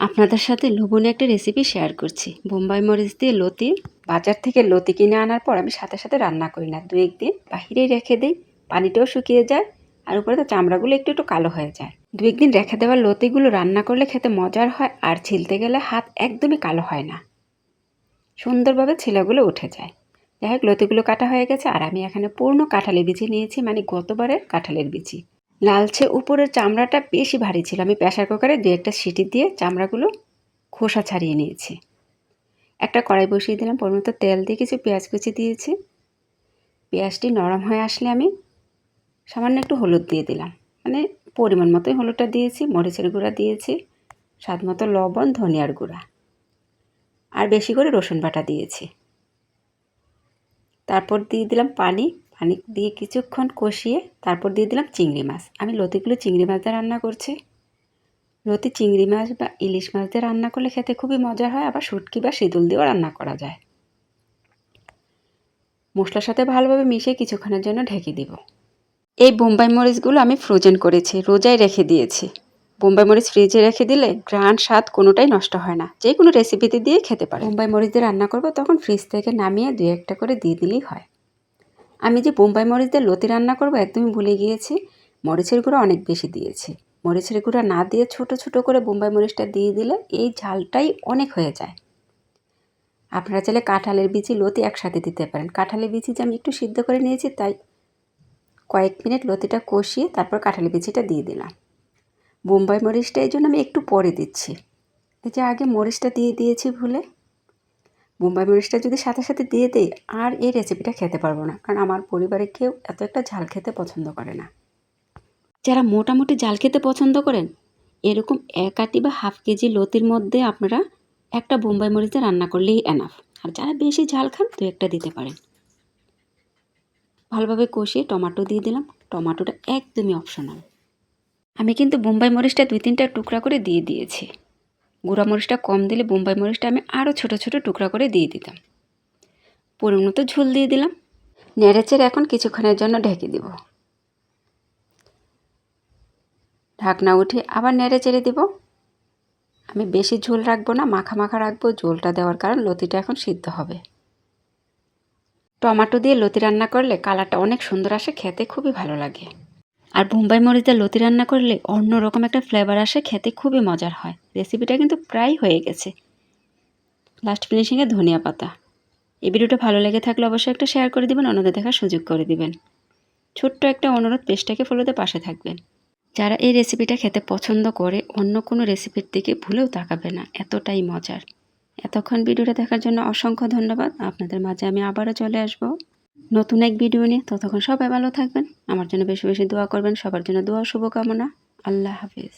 আপনাদের সাথে লোভনীয় একটা রেসিপি শেয়ার করছি। বোম্বাই মরিচ দিয়ে লতি। বাজার থেকে লতি কিনে আনার পর আমি সাথে সাথে রান্না করি না, 2-1 দিন বাহিরেই রেখে দিই। পানিটাও শুকিয়ে যায় আর উপরে তো চামড়াগুলো একটু একটু কালো হয়ে যায়। 2-1 দিন রেখে দেওয়ার লতিগুলো রান্না করলে খেতে মজার হয়, আর ছিলতে গেলে হাত একদমই কালো হয় না, সুন্দরভাবে ছিলাগুলো উঠে যায়। যাই হোক, লতিগুলো কাটা হয়ে গেছে আর আমি এখানে পূর্ণ কাঁঠালের বিচি নিয়েছি, মানে গতবারের কাঁঠালের বিচি। লালচে উপরের চামড়াটা বেশি ভারী ছিল, আমি প্রেসার কুকারে 2-1টা সিটি দিয়ে চামড়াগুলো খোসা ছাড়িয়ে নিয়েছি। একটা কড়াই বসিয়ে দিলাম, পরিমাণ মতো তেল দিয়ে কিছু পেঁয়াজ কুচি দিয়েছি। পেঁয়াজটি নরম হয়ে আসলে আমি সামান্য একটু হলুদ দিয়ে দিলাম, মানে পরিমাণ মতোই হলুদটা দিয়েছি। মরিচের গুঁড়া দিয়েছি, স্বাদ মতো লবণ, ধনিয়ার গুঁড়া, আর বেশি করে রসুন বাটা দিয়েছি। তারপর দিয়ে দিলাম পানি দিয়ে কিছুক্ষণ কষিয়ে তারপর দিয়ে দিলাম চিংড়ি মাছ। আমি লতিগুলো চিংড়ি মাছ দিয়ে রান্না করছি। লতি চিংড়ি মাছ বা ইলিশ মাছ দিয়ে রান্না করলে খেতে খুবই মজার হয়, আবার শুটকি বা শিদুল দিয়েও রান্না করা যায়। মশলার সাথে ভালোভাবে মিশিয়ে কিছুক্ষণের জন্য ঢেকে দিব। এই বোম্বাই মরিচগুলো আমি ফ্রোজেন করেছি, রোজায় রেখে দিয়েছি। বোম্বাই মরিচ ফ্রিজে রেখে দিলে ঘ্রাণ স্বাদ কোনোটাই নষ্ট হয় না, যে কোনো রেসিপিতে দিয়ে খেতে পারে। বোম্বাই মরিচ দিয়ে রান্না করবো তখন ফ্রিজ থেকে নামিয়ে 2-1টা করে দিয়ে দিলেই হয়। আমি যে বোম্বাই মরিচ দিয়ে লতি রান্না করবো একদমই ভুলে গিয়েছি, মরিচের গুঁড়া অনেক বেশি দিয়েছি। মরিচের গুঁড়া না দিয়ে ছোট ছোট করে বোম্বাই মরিচটা দিয়ে দিলে এই ঝালটাই অনেক হয়ে যায়। আপনারা চাইলে কাঁঠালের বিচি লতি একসাথে দিতে পারেন। কাঁঠালের বিচি যে আমি একটু সিদ্ধ করে নিয়েছি, তাই কয়েক মিনিট লতিটা কষিয়ে তারপর কাঁঠালের বিচিটা দিয়ে দিলাম। বোম্বাই মরিচটা এই জন্য আমি একটু পরে দিচ্ছি, এই যে আগে মরিচটা দিয়ে দিয়েছি ভুলে। বোম্বাই মরিচটা যদি সাথে সাথে দিয়ে দিই আর এই রেসিপিটা খেতে পারবো না, কারণ আমার পরিবারে কেউ এত একটা ঝাল খেতে পছন্দ করে না। যারা মোটামুটি ঝাল খেতে পছন্দ করেন, এরকম 1 আটি বা হাফ কেজি লতির মধ্যে আপনারা একটা বোম্বাই মরিচ দিয়ে রান্না করলেই এনাফ। আর যারা বেশি ঝাল খান 2-1টা দিতে পারেন। ভালোভাবে কষিয়ে টমেটো দিয়ে দিলাম। টমেটোটা একদমই অপশনাল। আমি কিন্তু বোম্বাই মরিচটা 2-3টা টুকরা করে দিয়ে দিয়েছি। গুঁড়া মরিচটা কম দিলে বোম্বাই মরিচটা আমি আরও ছোট ছোট টুকরা করে দিয়ে দিতাম। পরিমাণ মতো ঝোল দিয়ে দিলাম। নেড়েচেড়ে এখন কিছুক্ষণের জন্য ঢেকে দিব। ঢাকনা উঠিয়ে আবার নেড়েচেড়ে দিব। আমি বেশি ঝোল রাখবো না, মাখা মাখা রাখবো। ঝোলটা দেওয়ার কারণ লতিটা এখন সিদ্ধ হবে। টমেটো দিয়ে লতি রান্না করলে কালারটা অনেক সুন্দর আসে, খেতে খুবই ভালো লাগে। আর বোম্বাই মরিচ দিয়ে লতি রান্না করলে অন্যরকম একটা ফ্লেভার আসে, খেতে খুবই মজার হয়। রেসিপিটা কিন্তু প্রায় হয়ে গেছে। লাস্ট ফিনিশিংয়ে ধনিয়া পাতা। এই ভিডিওটা ভালো লেগে থাকলে অবশ্যই একটা শেয়ার করে দিবেন, অন্যদের দেখার সুযোগ করে দিবেন। ছোট্ট একটা অনুরোধ, পেজটাকে ফলো দিয়ে পাশে থাকবেন। যারা এই রেসিপিটা খেতে পছন্দ করে অন্য কোনো রেসিপির দিকে ভুলেও তাকাবে না, এতটাই মজার। এতক্ষণ ভিডিওটা দেখার জন্য অসংখ্য ধন্যবাদ। আপনাদের মাঝে আমি আবারও চলে আসব নতুন এক ভিডিও নিয়ে। ততক্ষণ সবাই ভালো থাকবেন, আমার জন্য বেশি বেশি দোয়া করবেন। সবার জন্য দোয়া শুভকামনা। আল্লাহ হাফেজ।